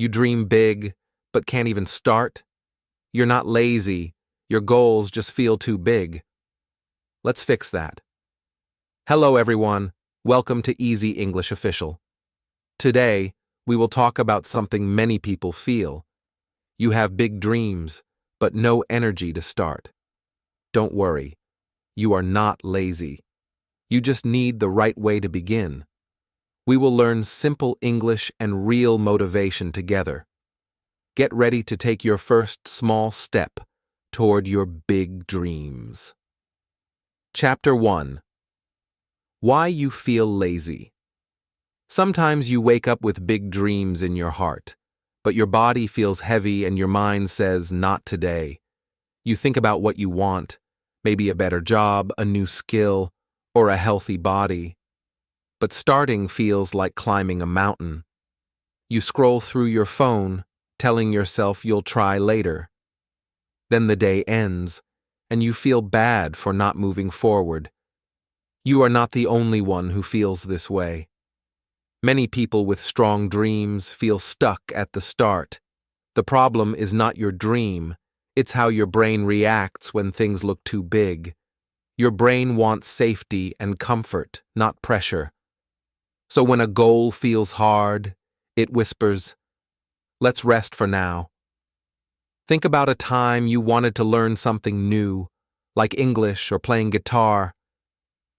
You dream big, but can't even start? You're not lazy, your goals just feel too big. Let's fix that. Hello everyone, welcome to Easy English Official. Today, we will talk about something many people feel. You have big dreams, but no energy to start. Don't worry, you are not lazy. You just need the right way to begin. We will learn simple English and real motivation together. Get ready to take your first small step toward your big dreams. Chapter 1. Why you feel lazy. Sometimes you wake up with big dreams in your heart, but your body feels heavy and your mind says, not today. You think about what you want, maybe a better job, a new skill, or a healthy body. But starting feels like climbing a mountain. You scroll through your phone, telling yourself you'll try later. Then the day ends, and you feel bad for not moving forward. You are not the only one who feels this way. Many people with strong dreams feel stuck at the start. The problem is not your dream, it's how your brain reacts when things look too big. Your brain wants safety and comfort, not pressure. So when a goal feels hard, it whispers, "Let's rest for now." Think about a time you wanted to learn something new, like English or playing guitar.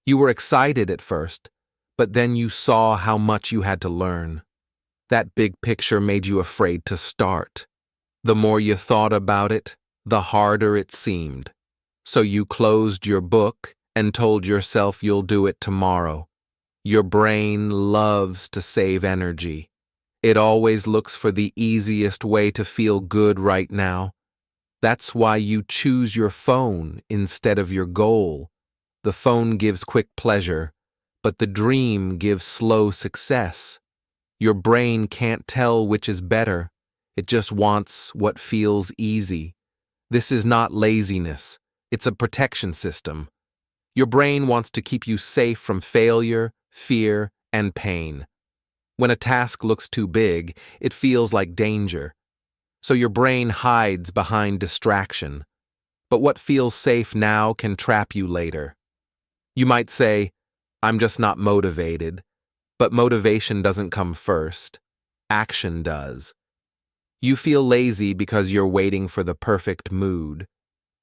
You were excited at first, but then you saw how much you had to learn. That big picture made you afraid to start. The more you thought about it, the harder it seemed. So you closed your book and told yourself you'll do it tomorrow. Your brain loves to save energy. It always looks for the easiest way to feel good right now. That's why you choose your phone instead of your goal. The phone gives quick pleasure, but the dream gives slow success. Your brain can't tell which is better. It just wants what feels easy. This is not laziness. It's a protection system. Your brain wants to keep you safe from failure, fear, and pain. When a task looks too big, it feels like danger. So your brain hides behind distraction. But what feels safe now can trap you later. You might say, "I'm just not motivated." But motivation doesn't come first. Action does. You feel lazy because you're waiting for the perfect mood.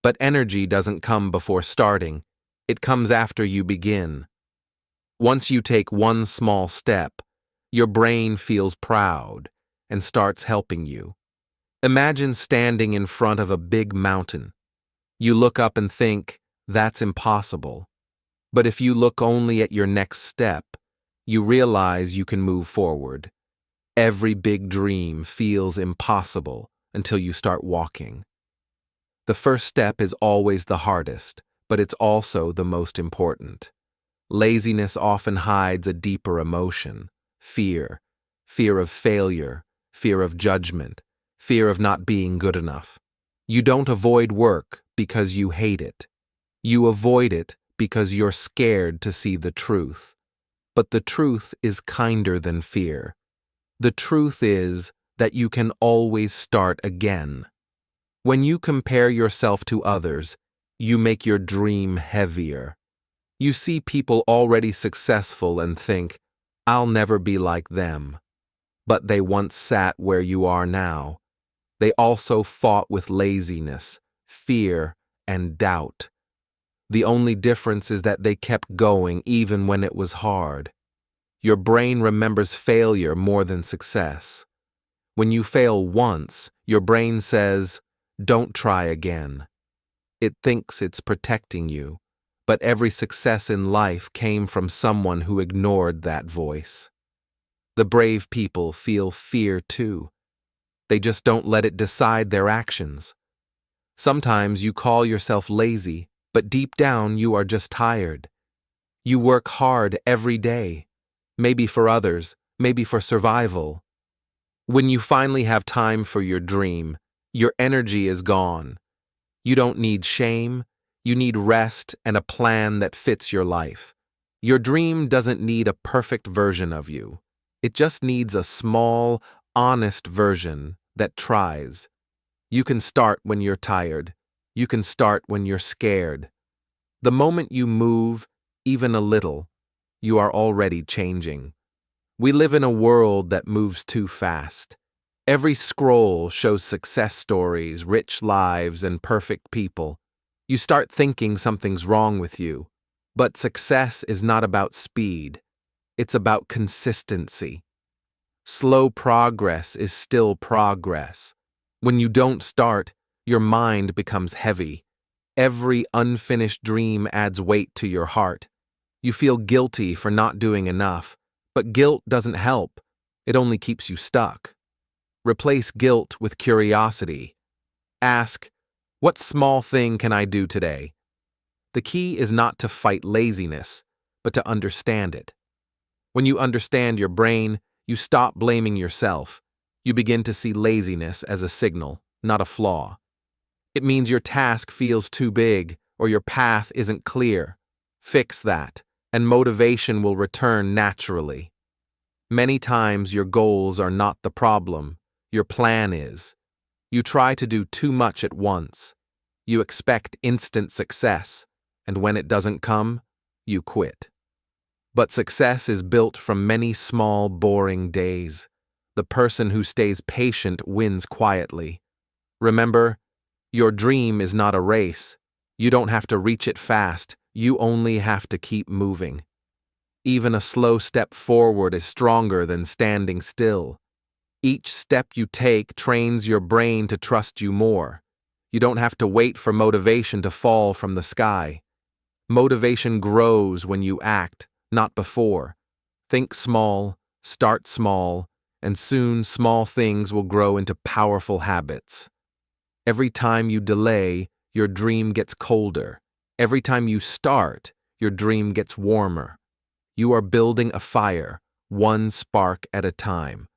But energy doesn't come before starting. It comes after you begin. Once you take one small step, your brain feels proud and starts helping you. Imagine standing in front of a big mountain. You look up and think, that's impossible. But if you look only at your next step, you realize you can move forward. Every big dream feels impossible until you start walking. The first step is always the hardest, but it's also the most important. Laziness often hides a deeper emotion: fear. Fear of failure, fear of judgment, fear of not being good enough. You don't avoid work because you hate it. You avoid it because you're scared to see the truth. But the truth is kinder than fear. The truth is that you can always start again. When you compare yourself to others, you make your dream heavier. You see people already successful and think, "I'll never be like them." But they once sat where you are now. They also fought with laziness, fear, and doubt. The only difference is that they kept going even when it was hard. Your brain remembers failure more than success. When you fail once, your brain says, "Don't try again." It thinks it's protecting you, but every success in life came from someone who ignored that voice. The brave people feel fear too. They just don't let it decide their actions. Sometimes you call yourself lazy, but deep down you are just tired. You work hard every day, maybe for others, maybe for survival. When you finally have time for your dream, your energy is gone. You don't need shame, you need rest and a plan that fits your life. Your dream doesn't need a perfect version of you. It just needs a small, honest version that tries. You can start when you're tired. You can start when you're scared. The moment you move, even a little, you are already changing. We live in a world that moves too fast. Every scroll shows success stories, rich lives, and perfect people. You start thinking something's wrong with you. But success is not about speed. It's about consistency. Slow progress is still progress. When you don't start, your mind becomes heavy. Every unfinished dream adds weight to your heart. You feel guilty for not doing enough, but guilt doesn't help. It only keeps you stuck. Replace guilt with curiosity. Ask, what small thing can I do today? The key is not to fight laziness, but to understand it. When you understand your brain, you stop blaming yourself. You begin to see laziness as a signal, not a flaw. It means your task feels too big or your path isn't clear. Fix that, and motivation will return naturally. Many times your goals are not the problem, your plan is. You try to do too much at once. You expect instant success, and when it doesn't come, you quit. But success is built from many small, boring days. The person who stays patient wins quietly. Remember, your dream is not a race. You don't have to reach it fast. You only have to keep moving. Even a slow step forward is stronger than standing still. Each step you take trains your brain to trust you more. You don't have to wait for motivation to fall from the sky. Motivation grows when you act, not before. Think small, start small, and soon small things will grow into powerful habits. Every time you delay, your dream gets colder. Every time you start, your dream gets warmer. You are building a fire, one spark at a time.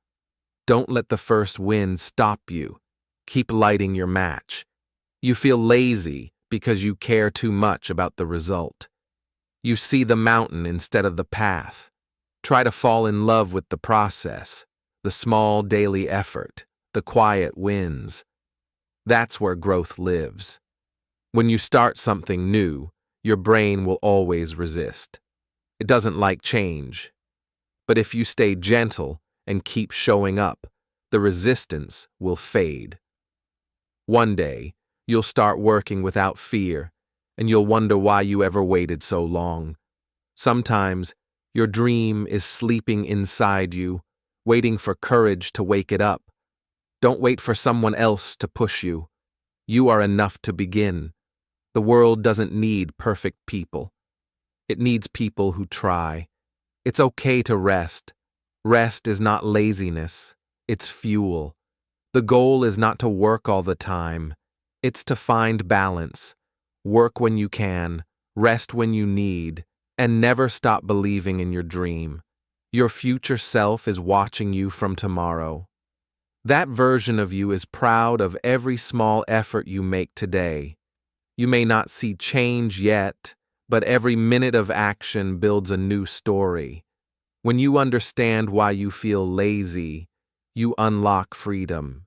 Don't let the first wind stop you. Keep lighting your match. You feel lazy because you care too much about the result. You see the mountain instead of the path. Try to fall in love with the process, the small daily effort, the quiet wins. That's where growth lives. When you start something new, your brain will always resist. It doesn't like change. But if you stay gentle and keep showing up, the resistance will fade. One day, you'll start working without fear, and you'll wonder why you ever waited so long. Sometimes, your dream is sleeping inside you, waiting for courage to wake it up. Don't wait for someone else to push you. You are enough to begin. The world doesn't need perfect people. It needs people who try. It's okay to rest. Rest is not laziness. It's fuel. The goal is not to work all the time. It's to find balance. Work when you can, rest when you need, and never stop believing in your dream. Your future self is watching you from tomorrow. That version of you is proud of every small effort you make today. You may not see change yet, but every minute of action builds a new story. When you understand why you feel lazy, you unlock freedom.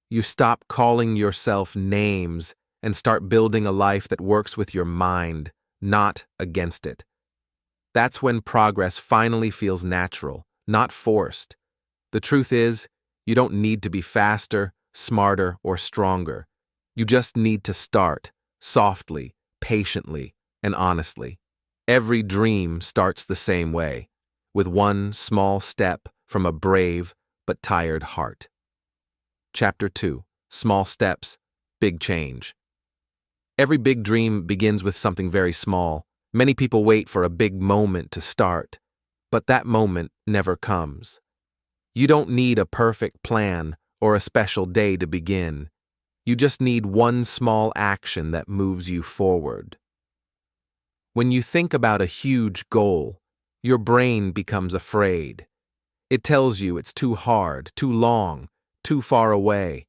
You stop calling yourself names and start building a life that works with your mind, not against it. That's when progress finally feels natural, not forced. The truth is, you don't need to be faster, smarter, or stronger. You just need to start, softly, patiently, and honestly. Every dream starts the same way, with one small step from a brave but tired heart. Chapter 2. Small Steps, Big Change. Every big dream begins with something very small. Many people wait for a big moment to start, but that moment never comes. You don't need a perfect plan or a special day to begin. You just need one small action that moves you forward. When you think about a huge goal, your brain becomes afraid. It tells you it's too hard, too long, too far away.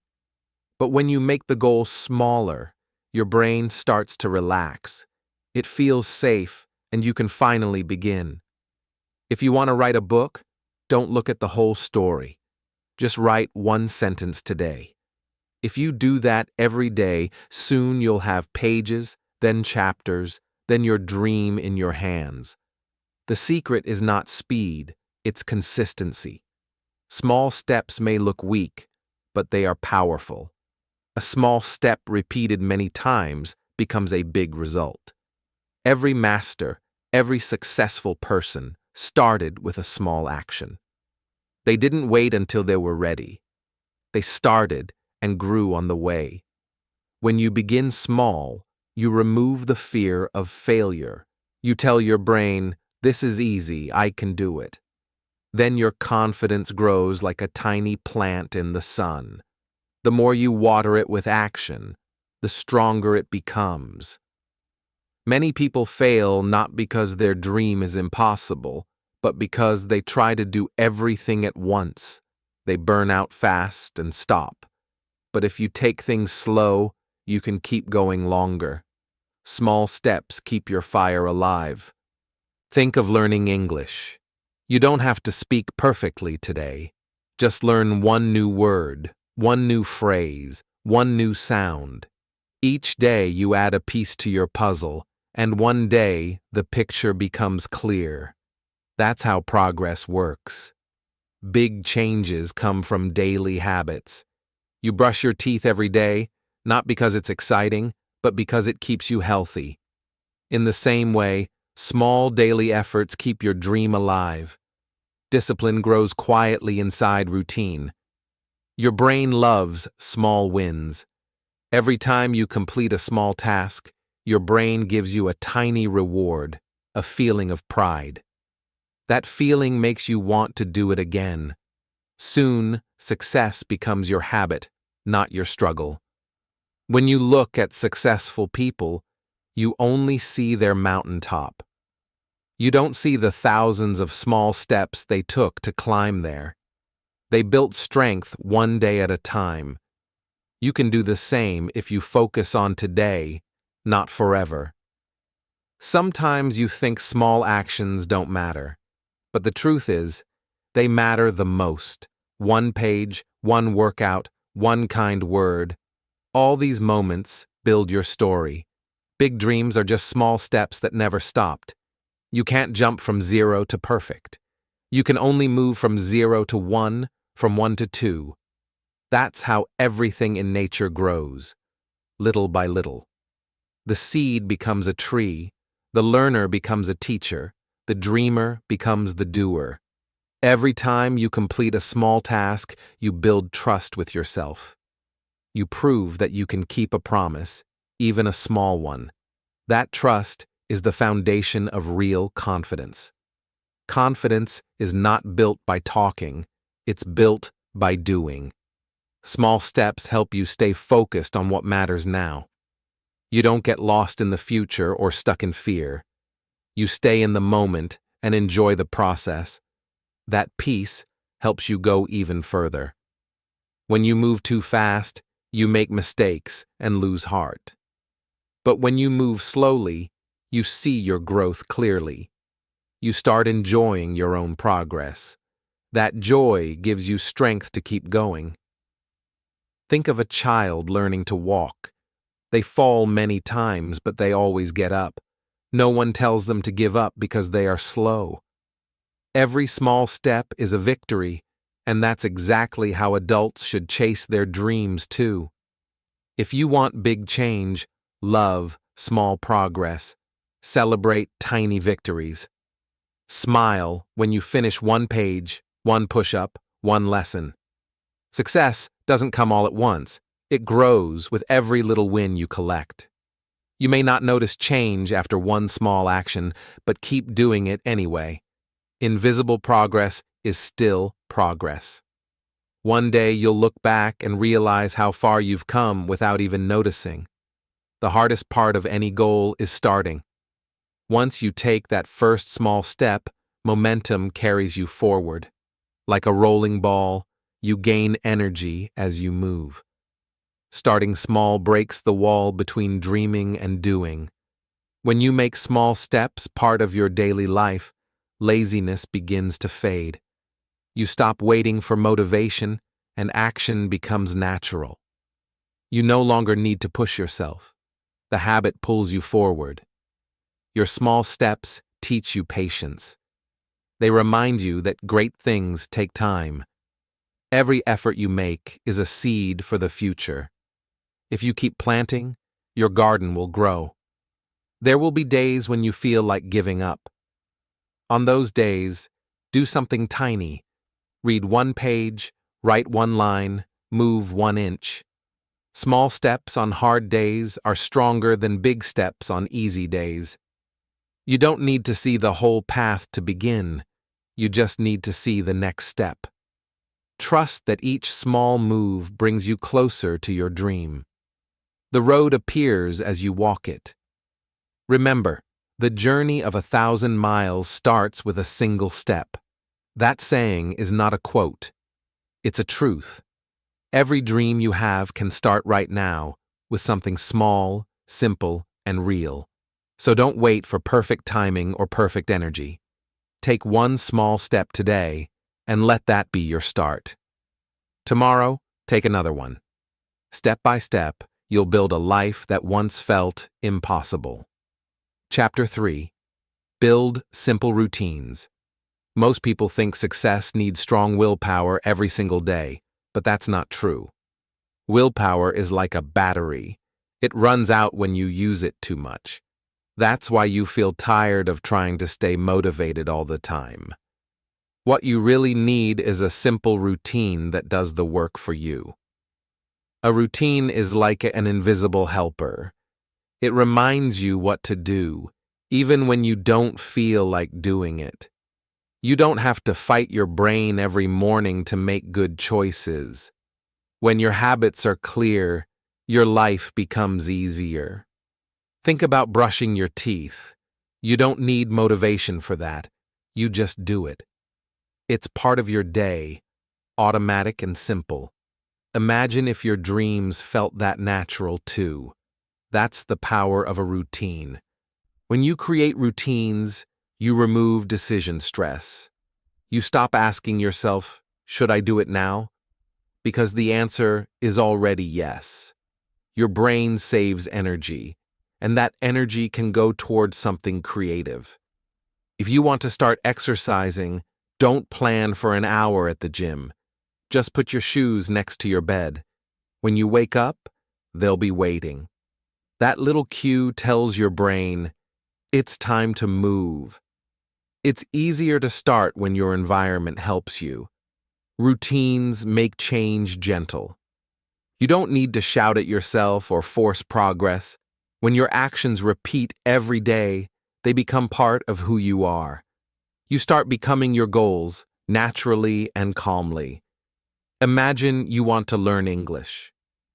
But when you make the goal smaller, your brain starts to relax. It feels safe, and you can finally begin. If you want to write a book, don't look at the whole story. Just write one sentence today. If you do that every day, soon you'll have pages, then chapters, then your dream in your hands. The secret is not speed, it's consistency. Small steps may look weak, but they are powerful. A small step repeated many times becomes a big result. Every master, every successful person started with a small action. They didn't wait until they were ready. They started and grew on the way. When you begin small, you remove the fear of failure. You tell your brain, "This is easy, I can do it." Then your confidence grows like a tiny plant in the sun. The more you water it with action, the stronger it becomes. Many people fail not because their dream is impossible, but because they try to do everything at once. They burn out fast and stop. But if you take things slow, you can keep going longer. Small steps keep your fire alive. Think of learning English. You don't have to speak perfectly today. Just learn one new word, one new phrase, one new sound. Each day you add a piece to your puzzle, and one day the picture becomes clear. That's how progress works. Big changes come from daily habits. You brush your teeth every day, not because it's exciting, but because it keeps you healthy. In the same way, small daily efforts keep your dream alive. Discipline grows quietly inside routine. Your brain loves small wins. Every time you complete a small task, your brain gives you a tiny reward, a feeling of pride. That feeling makes you want to do it again. Soon, success becomes your habit, not your struggle. When you look at successful people, you only see their mountaintop. You don't see the thousands of small steps they took to climb there. They built strength one day at a time. You can do the same if you focus on today, not forever. Sometimes you think small actions don't matter, but the truth is, they matter the most. One page, one workout, one kind word. All these moments build your story. Big dreams are just small steps that never stopped. You can't jump from 0 to perfect. You can only move from 0 to 1, from 1 to 2. That's how everything in nature grows, little by little. The seed becomes a tree, the learner becomes a teacher, the dreamer becomes the doer. Every time you complete a small task, you build trust with yourself. You prove that you can keep a promise, even a small one. That trust is the foundation of real confidence. Confidence is not built by talking, it's built by doing. Small steps help you stay focused on what matters now. You don't get lost in the future or stuck in fear. You stay in the moment and enjoy the process. That peace helps you go even further. When you move too fast, you make mistakes and lose heart. But when you move slowly, you see your growth clearly. You start enjoying your own progress. That joy gives you strength to keep going. Think of a child learning to walk. They fall many times, but they always get up. No one tells them to give up because they are slow. Every small step is a victory, and that's exactly how adults should chase their dreams too. If you want big change, love small progress. Celebrate tiny victories. Smile when you finish one page, one push-up, one lesson. Success doesn't come all at once. It grows with every little win you collect. You may not notice change after one small action, but keep doing it anyway. Invisible progress is still progress. One day you'll look back and realize how far you've come without even noticing. The hardest part of any goal is starting. Once you take that first small step, momentum carries you forward. Like a rolling ball, you gain energy as you move. Starting small breaks the wall between dreaming and doing. When you make small steps part of your daily life, laziness begins to fade. You stop waiting for motivation, and action becomes natural. You no longer need to push yourself. The habit pulls you forward. Your small steps teach you patience. They remind you that great things take time. Every effort you make is a seed for the future. If you keep planting, your garden will grow. There will be days when you feel like giving up. On those days, do something tiny. Read one page, write one line, move 1 inch. Small steps on hard days are stronger than big steps on easy days. You don't need to see the whole path to begin. You just need to see the next step. Trust that each small move brings you closer to your dream. The road appears as you walk it. Remember, the journey of 1,000 miles starts with a single step. That saying is not a quote. It's a truth. Every dream you have can start right now with something small, simple, and real. So don't wait for perfect timing or perfect energy. Take one small step today and let that be your start. Tomorrow, take another one. Step by step, you'll build a life that once felt impossible. Chapter 3. Build simple routines. Most people think success needs strong willpower every single day, but that's not true. Willpower is like a battery. It runs out when you use it too much. That's why you feel tired of trying to stay motivated all the time. What you really need is a simple routine that does the work for you. A routine is like an invisible helper. It reminds you what to do, even when you don't feel like doing it. You don't have to fight your brain every morning to make good choices. When your habits are clear, your life becomes easier. Think about brushing your teeth. You don't need motivation for that. You just do it. It's part of your day, automatic and simple. Imagine if your dreams felt that natural too. That's the power of a routine. When you create routines, you remove decision stress. You stop asking yourself, should I do it now? Because the answer is already yes. Your brain saves energy, and that energy can go towards something creative. If you want to start exercising, don't plan for an hour at the gym. Just put your shoes next to your bed. When you wake up, they'll be waiting. That little cue tells your brain, it's time to move. It's easier to start when your environment helps you. Routines make change gentle. You don't need to shout at yourself or force progress. When your actions repeat every day, they become part of who you are. You start becoming your goals naturally and calmly. Imagine you want to learn English.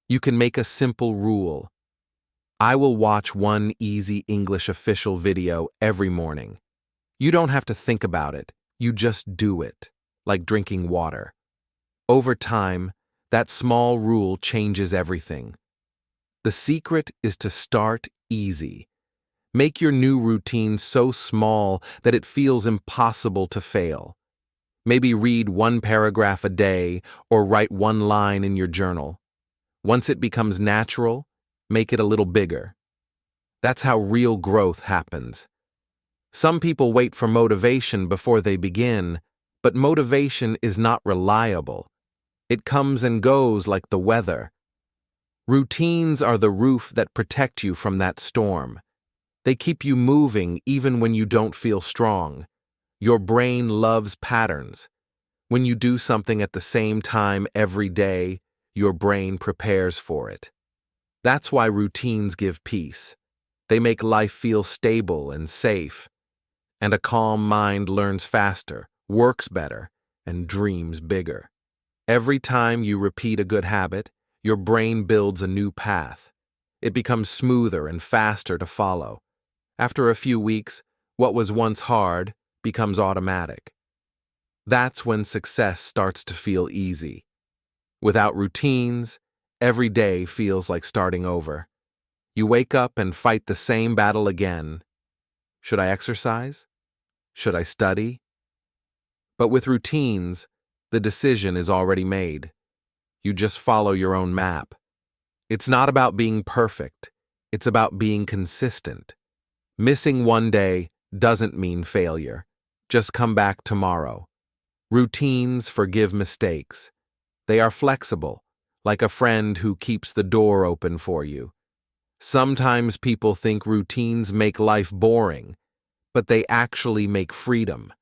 You can make a simple rule. I will watch one easy English official video every morning. You don't have to think about it, you just do it, like drinking water. Over time, that small rule changes everything. The secret is to start easy. Make your new routine so small that it feels impossible to fail. Maybe read 1 paragraph a day or write 1 line in your journal. Once it becomes natural, make it a little bigger. That's how real growth happens. Some people wait for motivation before they begin, but motivation is not reliable. It comes and goes like the weather. Routines are the roof that protect you from that storm. They keep you moving even when you don't feel strong. Your brain loves patterns. When you do something at the same time every day, your brain prepares for it. That's why routines give peace. They make life feel stable and safe. And a calm mind learns faster, works better, and dreams bigger. Every time you repeat a good habit, your brain builds a new path. It becomes smoother and faster to follow. After a few weeks, what was once hard becomes automatic. That's when success starts to feel easy. Without routines, every day feels like starting over. You wake up and fight the same battle again. Should I exercise? Should I study? But with routines, The decision is already made. You just follow your own map. It's not about being perfect. It's about being consistent. Missing one day doesn't mean failure. Just come back tomorrow. Routines forgive mistakes. They are flexible, like a friend who keeps the door open for you. Sometimes people think routines make life boring, but they actually make freedom.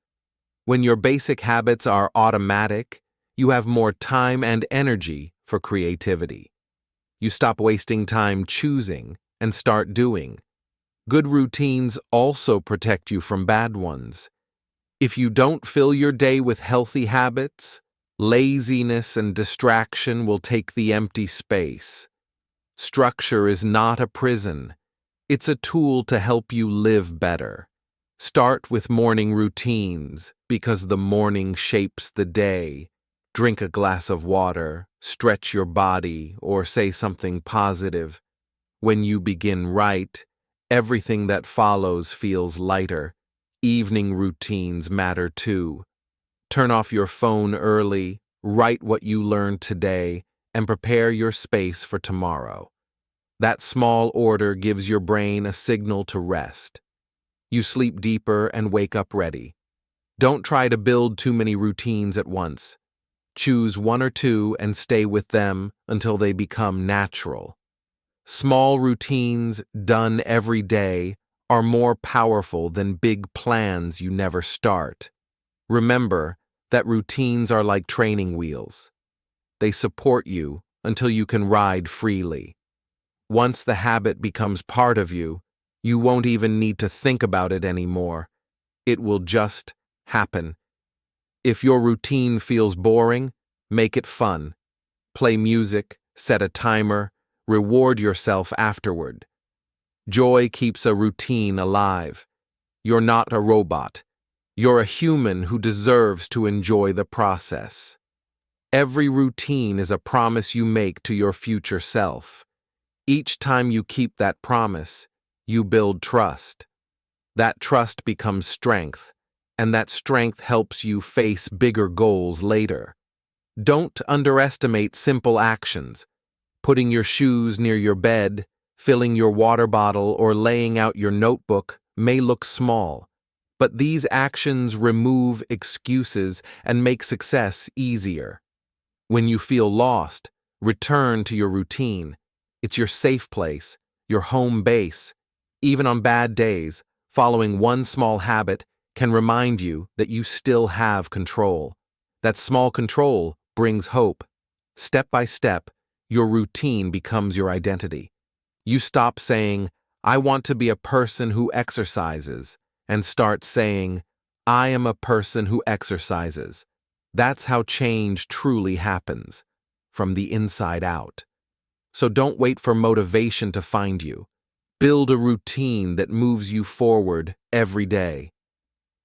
When your basic habits are automatic, you have more time and energy for creativity. You stop wasting time choosing and start doing. Good routines also protect you from bad ones. If you don't fill your day with healthy habits, laziness and distraction will take the empty space. Structure is not a prison. It's a tool to help you live better. Start with morning routines because the morning shapes the day. Drink a glass of water, stretch your body, or say something positive. When you begin right, everything that follows feels lighter. Evening routines matter too. Turn off your phone early, write what you learned today, and prepare your space for tomorrow. That small order gives your brain a signal to rest. You sleep deeper and wake up ready. Don't try to build too many routines at once. Choose one or two and stay with them until they become natural. Small routines done every day are more powerful than big plans you never start. Remember that routines are like training wheels. They support you until you can ride freely. Once the habit becomes part of you, you won't even need to think about it anymore. It will just happen. If your routine feels boring, make it fun. Play music, set a timer, reward yourself afterward. Joy keeps a routine alive. You're not a robot. You're a human who deserves to enjoy the process. Every routine is a promise you make to your future self. Each time you keep that promise, you build trust. That trust becomes strength, and that strength helps you face bigger goals later. Don't underestimate simple actions. Putting your shoes near your bed, filling your water bottle, or laying out your notebook may look small, but these actions remove excuses and make success easier. When you feel lost, return to your routine. It's your safe place, your home base. Even on bad days, following one small habit can remind you that you still have control. That small control brings hope. Step by step, your routine becomes your identity. You stop saying, "I want to be a person who exercises," and start saying, "I am a person who exercises." That's how change truly happens, from the inside out. So don't wait for motivation to find you. Build a routine that moves you forward every day.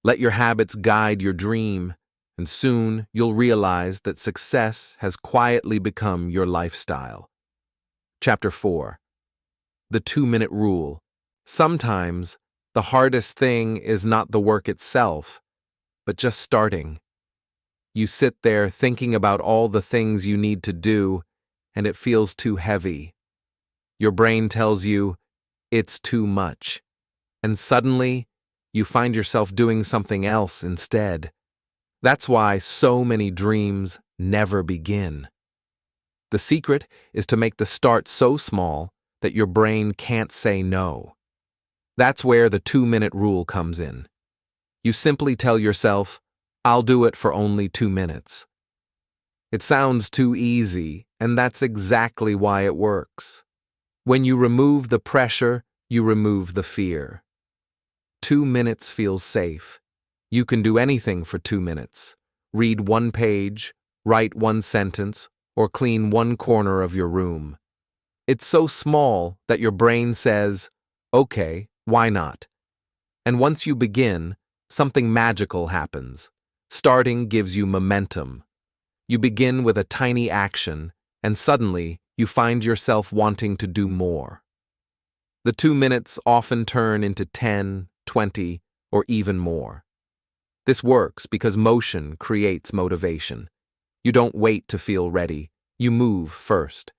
Let your habits guide your dream, and soon you'll realize that success has quietly become your lifestyle. Chapter 4. The 2-minute rule. Sometimes the hardest thing is not the work itself, but just starting. You sit there thinking about all the things you need to do, and it feels too heavy. Your brain tells you, it's too much. And suddenly, you find yourself doing something else instead. That's why so many dreams never begin. The secret is to make the start so small that your brain can't say no. That's where the 2-minute rule comes in. You simply tell yourself, "I'll do it for only 2 minutes." It sounds too easy, and that's exactly why it works. When you remove the pressure, you remove the fear. 2 minutes feels safe. You can do anything for 2 minutes. Read one page, write one sentence, or clean one corner of your room. It's so small that your brain says, "Okay, why not?" And once you begin, something magical happens. Starting gives you momentum. You begin with a tiny action, and suddenly you find yourself wanting to do more. The 2 minutes often turn into 10, 20, or even more. This works because motion creates motivation. You don't wait to feel ready. You move first.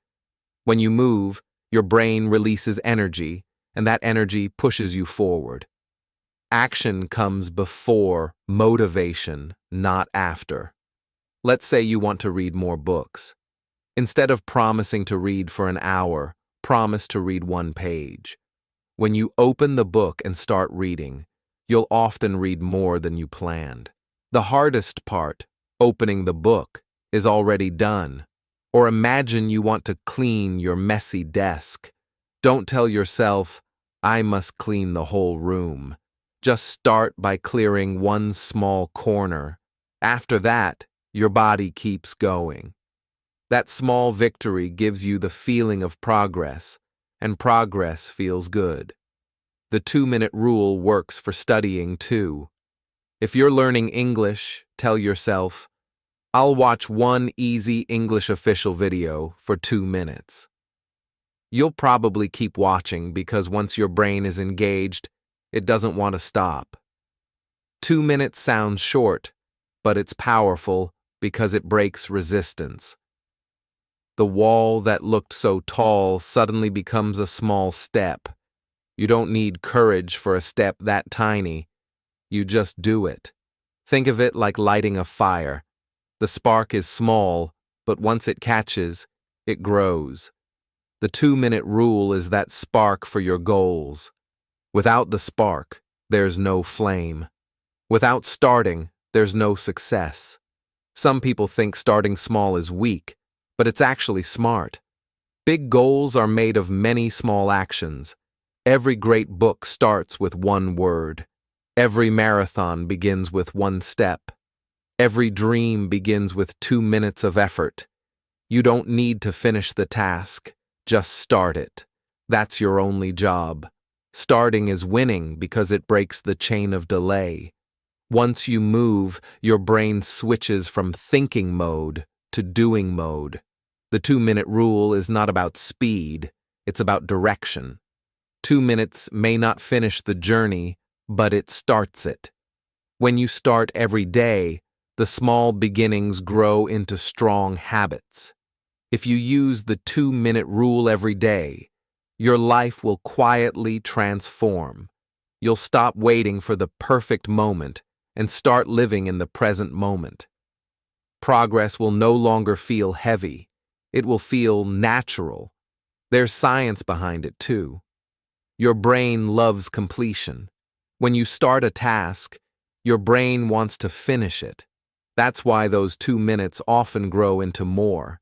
When you move, your brain releases energy, and that energy pushes you forward. Action comes before motivation, not after. Let's say you want to read more books. Instead of promising to read for an hour, promise to read one page. When you open the book and start reading, you'll often read more than you planned. The hardest part, opening the book, is already done. Or imagine you want to clean your messy desk. Don't tell yourself, I must clean the whole room. Just start by clearing one small corner. After that, your body keeps going. That small victory gives you the feeling of progress, and progress feels good. The 2-minute rule works for studying too. If you're learning English, tell yourself, I'll watch one easy English official video for 2 minutes. You'll probably keep watching because once your brain is engaged, it doesn't want to stop. 2 minutes sounds short, but it's powerful because it breaks resistance. The wall that looked so tall suddenly becomes a small step. You don't need courage for a step that tiny. You just do it. Think of it like lighting a fire. The spark is small, but once it catches, it grows. The 2-minute rule is that spark for your goals. Without the spark, there's no flame. Without starting, there's no success. Some people think starting small is weak, but it's actually smart. Big goals are made of many small actions. Every great book starts with one word. Every marathon begins with one step. Every dream begins with 2 minutes of effort. You don't need to finish the task, just start it. That's your only job. Starting is winning because it breaks the chain of delay. Once you move, your brain switches from thinking mode to doing mode. The 2-minute rule is not about speed, it's about direction. 2 minutes may not finish the journey, but it starts it. When you start every day, the small beginnings grow into strong habits. If you use the 2-minute rule every day, your life will quietly transform. You'll stop waiting for the perfect moment and start living in the present moment. Progress will no longer feel heavy. It will feel natural. There's science behind it too. Your brain loves completion. When you start a task, your brain wants to finish it. That's why those 2 minutes often grow into more.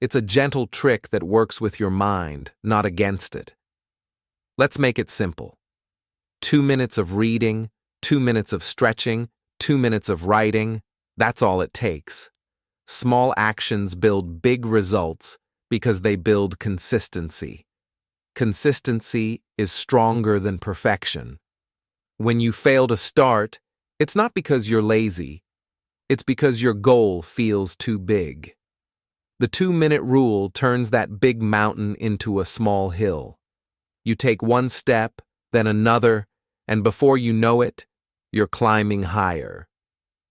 It's a gentle trick that works with your mind, not against it. Let's make it simple. 2 minutes of reading, 2 minutes of stretching, 2 minutes of writing, that's all it takes. Small actions build big results because they build consistency. Consistency is stronger than perfection. When you fail to start, it's not because you're lazy. It's because your goal feels too big. The 2-minute rule turns that big mountain into a small hill. You take one step, then another, and before you know it, you're climbing higher.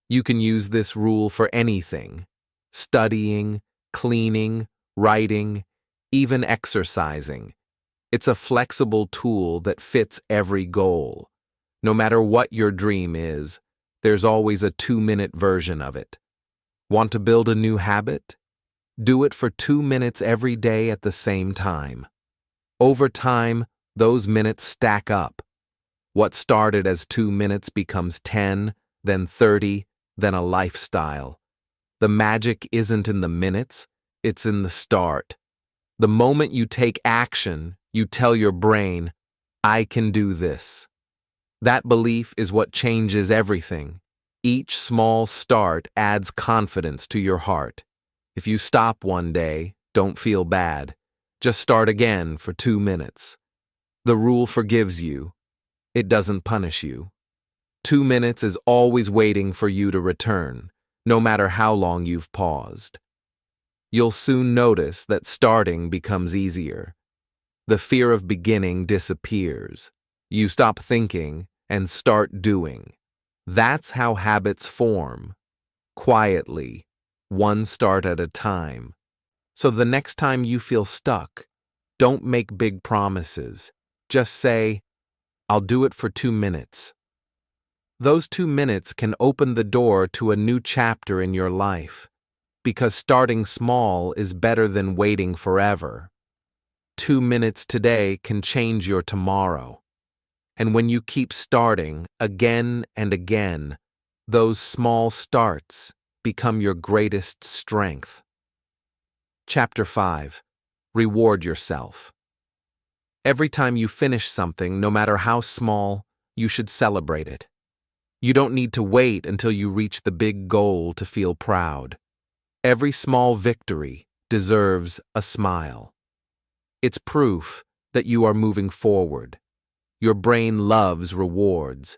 You can use this rule for anything: studying, cleaning, writing, even exercising. It's a flexible tool that fits every goal. No matter what your dream is, there's always a 2-minute version of it. Want to build a new habit? Do it for 2 minutes every day at the same time. Over time, those minutes stack up. What started as 2 minutes becomes 10, then 30, then a lifestyle. The magic isn't in the minutes, it's in the start. The moment you take action, you tell your brain, I can do this. That belief is what changes everything. Each small start adds confidence to your heart. If you stop one day, don't feel bad. Just start again for 2 minutes. The rule forgives you. It doesn't punish you. 2 minutes is always waiting for you to return, no matter how long you've paused. You'll soon notice that starting becomes easier. The fear of beginning disappears. You stop thinking and start doing. That's how habits form. Quietly, one start at a time. So the next time you feel stuck, don't make big promises. Just say, I'll do it for 2 minutes. Those 2 minutes can open the door to a new chapter in your life, because starting small is better than waiting forever. 2 minutes today can change your tomorrow. And when you keep starting again and again, those small starts become your greatest strength. Chapter 5. Reward yourself. Every time you finish something, no matter how small, you should celebrate it. You don't need to wait until you reach the big goal to feel proud. Every small victory deserves a smile. It's proof that you are moving forward. Your brain loves rewards.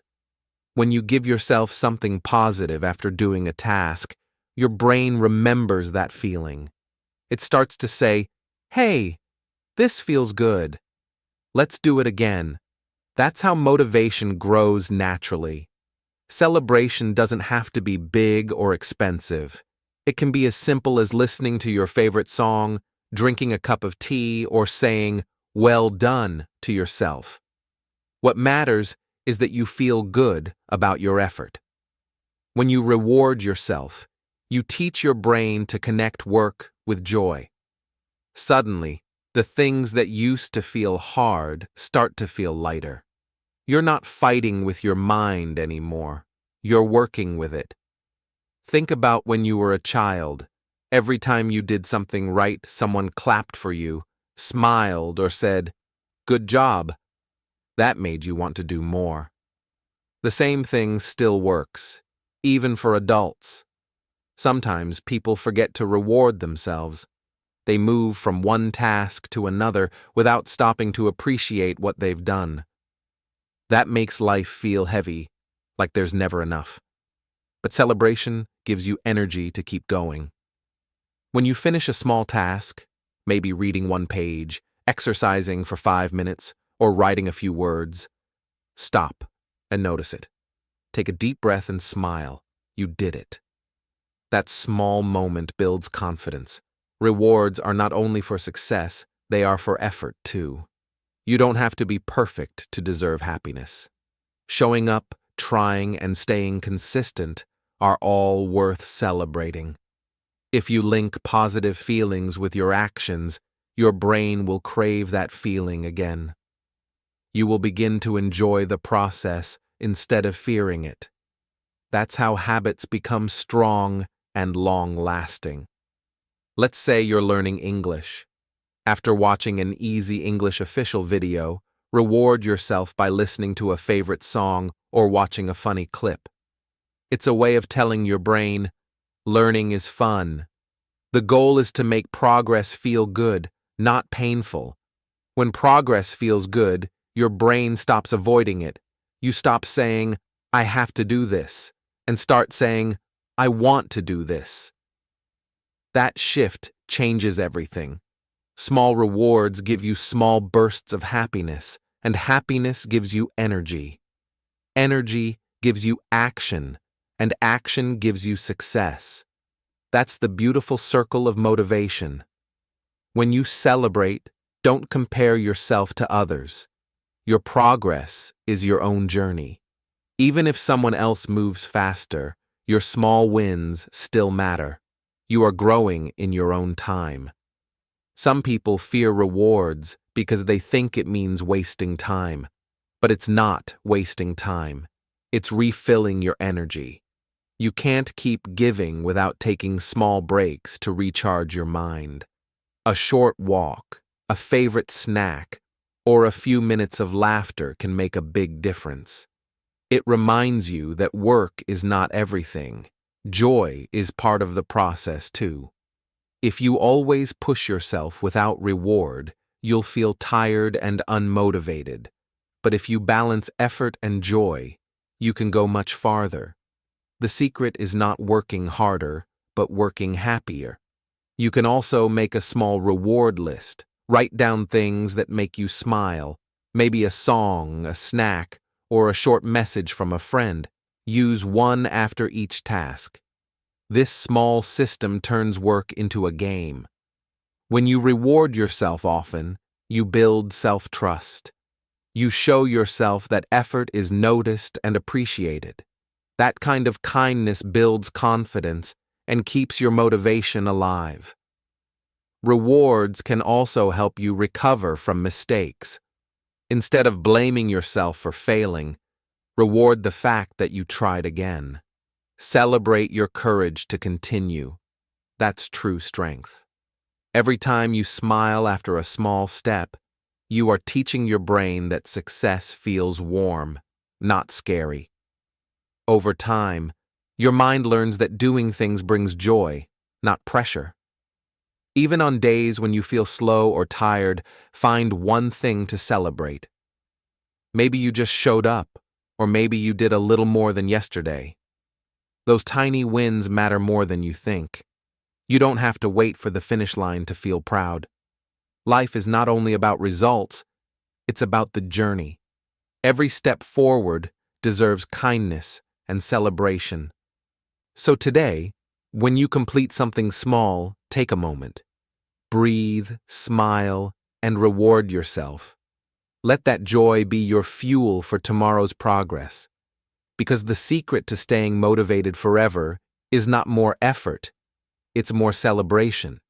When you give yourself something positive after doing a task, your brain remembers that feeling. It starts to say, "Hey, this feels good. Let's do it again." That's how motivation grows naturally. Celebration doesn't have to be big or expensive. It can be as simple as listening to your favorite song, drinking a cup of tea, or saying, "Well done," to yourself. What matters is that you feel good about your effort. When you reward yourself, you teach your brain to connect work with joy. Suddenly, the things that used to feel hard start to feel lighter. You're not fighting with your mind anymore. You're working with it. Think about when you were a child. Every time you did something right, someone clapped for you, smiled, or said, "Good job." That made you want to do more. The same thing still works, even for adults. Sometimes people forget to reward themselves. They move from one task to another without stopping to appreciate what they've done. That makes life feel heavy, like there's never enough. But celebration gives you energy to keep going. When you finish a small task, maybe reading one page, exercising for 5 minutes, or writing a few words, stop and notice it. Take a deep breath and smile. You did it. That small moment builds confidence. Rewards are not only for success, they are for effort too. You don't have to be perfect to deserve happiness. Showing up, trying, and staying consistent are all worth celebrating. If you link positive feelings with your actions, your brain will crave that feeling again. You will begin to enjoy the process instead of fearing it. That's how habits become strong and long-lasting. Let's say you're learning English. After watching an easy English official video, reward yourself by listening to a favorite song or watching a funny clip. It's a way of telling your brain, learning is fun. The goal is to make progress feel good, not painful. When progress feels good, your brain stops avoiding it. You stop saying, "I have to do this," and start saying, "I want to do this." That shift changes everything. Small rewards give you small bursts of happiness, and happiness gives you energy. Energy gives you action, and action gives you success. That's the beautiful circle of motivation. When you celebrate, don't compare yourself to others. Your progress is your own journey. Even if someone else moves faster, your small wins still matter. You are growing in your own time. Some people fear rewards because they think it means wasting time. But it's not wasting time. It's refilling your energy. You can't keep giving without taking small breaks to recharge your mind. A short walk, a favorite snack, or a few minutes of laughter can make a big difference. It reminds you that work is not everything. Joy is part of the process too. If you always push yourself without reward, you'll feel tired and unmotivated. But if you balance effort and joy, you can go much farther. The secret is not working harder, but working happier. You can also make a small reward list. Write down things that make you smile, maybe a song, a snack, or a short message from a friend. Use one after each task. This small system turns work into a game. When you reward yourself often, you build self-trust. You show yourself that effort is noticed and appreciated. That kind of kindness builds confidence and keeps your motivation alive. Rewards can also help you recover from mistakes. Instead of blaming yourself for failing, reward the fact that you tried again. Celebrate your courage to continue. That's true strength. Every time you smile after a small step, you are teaching your brain that success feels warm, not scary. Over time, your mind learns that doing things brings joy, not pressure. Even on days when you feel slow or tired, find one thing to celebrate. Maybe you just showed up, or maybe you did a little more than yesterday. Those tiny wins matter more than you think. You don't have to wait for the finish line to feel proud. Life is not only about results, it's about the journey. Every step forward deserves kindness and celebration. So today, when you complete something small, take a moment. Breathe, smile, and reward yourself. Let that joy be your fuel for tomorrow's progress. Because the secret to staying motivated forever is not more effort, it's more celebration.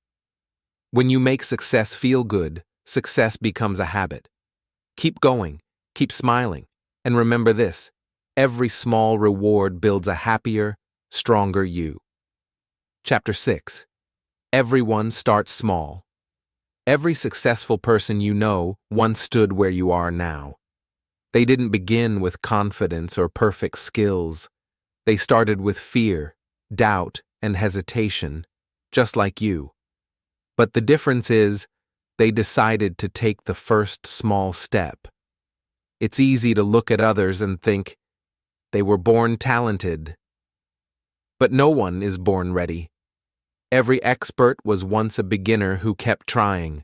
When you make success feel good, success becomes a habit. Keep going, keep smiling, and remember this: every small reward builds a happier, stronger you. Chapter 6. Everyone starts small. Every successful person you know once stood where you are now. They didn't begin with confidence or perfect skills. They started with fear, doubt, and hesitation, just like you. But the difference is, they decided to take the first small step. It's easy to look at others and think, they were born talented. But no one is born ready. Every expert was once a beginner who kept trying.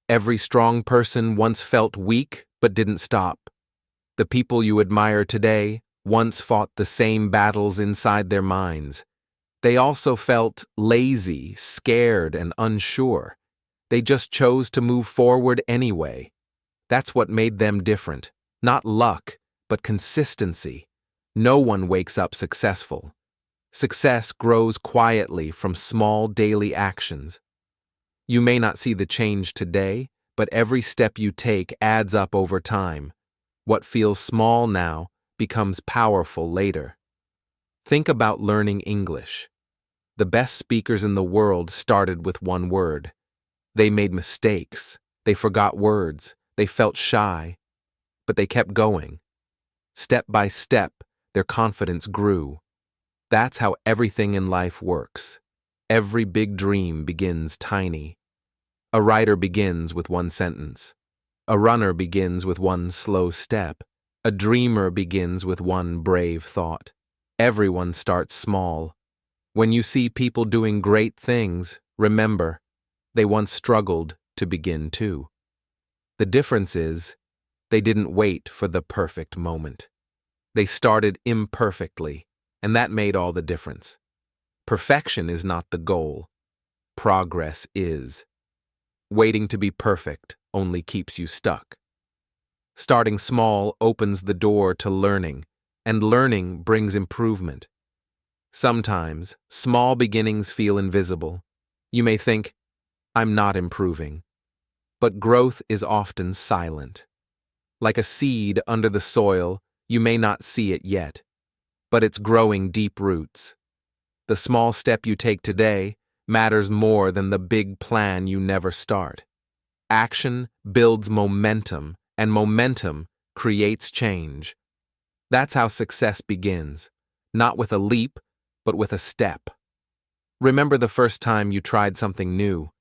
Every strong person once felt weak but didn't stop. The people you admire today once fought the same battles inside their minds. They also felt lazy, scared, and unsure. They just chose to move forward anyway. That's what made them different. Not luck, but consistency. No one wakes up successful. Success grows quietly from small daily actions. You may not see the change today, but every step you take adds up over time. What feels small now becomes powerful later. Think about learning English. The best speakers in the world started with one word. They made mistakes. They forgot words. They felt shy. But they kept going. Step by step, their confidence grew. That's how everything in life works. Every big dream begins tiny. A writer begins with one sentence. A runner begins with one slow step. A dreamer begins with one brave thought. Everyone starts small. When you see people doing great things, remember, they once struggled to begin too. The difference is, they didn't wait for the perfect moment. They started imperfectly, and that made all the difference. Perfection is not the goal. Progress is. Waiting to be perfect only keeps you stuck. Starting small opens the door to learning, and learning brings improvement. Sometimes, small beginnings feel invisible. You may think, I'm not improving. But growth is often silent. Like a seed under the soil, you may not see it yet, but it's growing deep roots. The small step you take today matters more than the big plan you never start. Action builds momentum, and momentum creates change. That's how success begins, not with a leap, but with a step. Remember the first time you tried something new.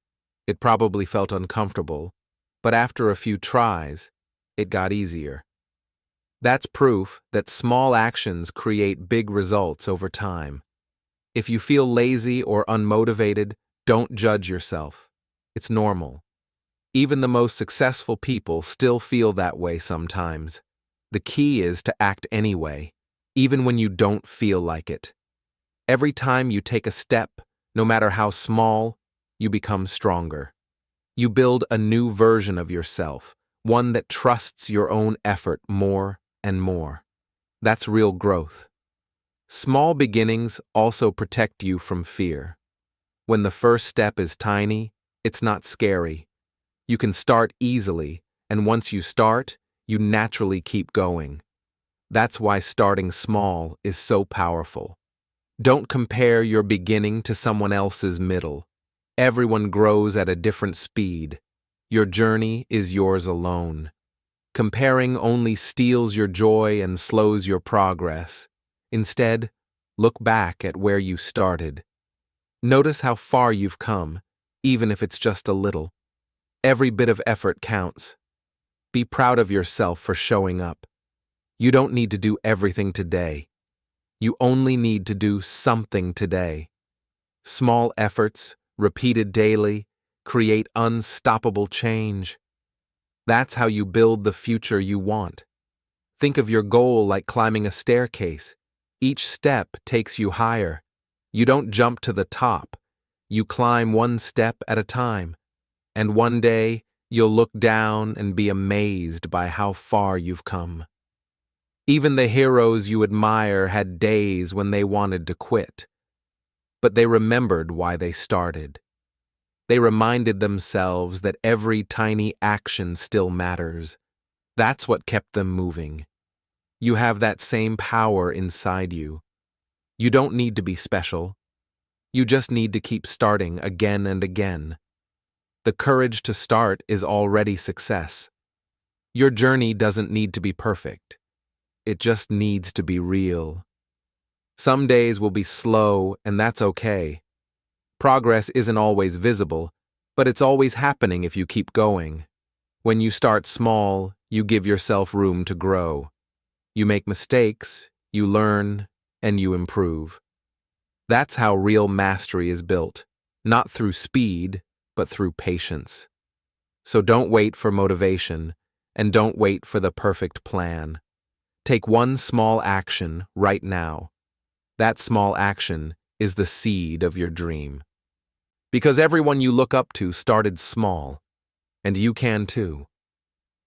It probably felt uncomfortable, but after a few tries, it got easier. That's proof that small actions create big results over time. If you feel lazy or unmotivated, don't judge yourself. It's normal. Even the most successful people still feel that way sometimes. The key is to act anyway, even when you don't feel like it. Every time you take a step, no matter how small, you become stronger. You build a new version of yourself, one that trusts your own effort more and more. That's real growth. Small beginnings also protect you from fear. When the first step is tiny, it's not scary. You can start easily, and once you start, you naturally keep going. That's why starting small is so powerful. Don't compare your beginning to someone else's middle. Everyone grows at a different speed. Your journey is yours alone. Comparing only steals your joy and slows your progress. Instead, look back at where you started. Notice how far you've come, even if it's just a little. Every bit of effort counts. Be proud of yourself for showing up. You don't need to do everything today. You only need to do something today. Small efforts, repeated daily, create unstoppable change. That's how you build the future you want. Think of your goal like climbing a staircase. Each step takes you higher. You don't jump to the top. You climb one step at a time. And one day, you'll look down and be amazed by how far you've come. Even the heroes you admire had days when they wanted to quit. But they remembered why they started. They reminded themselves that every tiny action still matters. That's what kept them moving. You have that same power inside you. You don't need to be special. You just need to keep starting again and again. The courage to start is already success. Your journey doesn't need to be perfect. It just needs to be real. Some days will be slow, and that's okay. Progress isn't always visible, but it's always happening if you keep going. When you start small, you give yourself room to grow. You make mistakes, you learn, and you improve. That's how real mastery is built, not through speed, but through patience. So don't wait for motivation, and don't wait for the perfect plan. Take one small action right now. That small action is the seed of your dream. Because everyone you look up to started small, and you can too.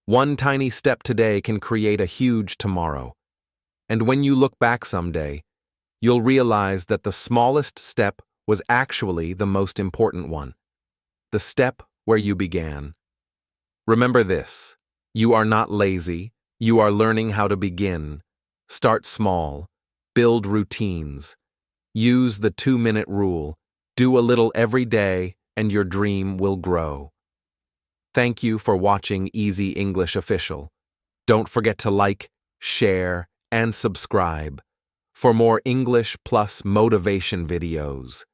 One tiny step today can create a huge tomorrow. And when you look back someday, you'll realize that the smallest step was actually the most important one. The step where you began. Remember this: you are not lazy, you are learning how to begin. Start small, build routines, use the 2-minute rule, do a little every day, and your dream will grow. Thank you for watching Easy English Official. Don't forget to like, share, and subscribe for more English plus motivation videos.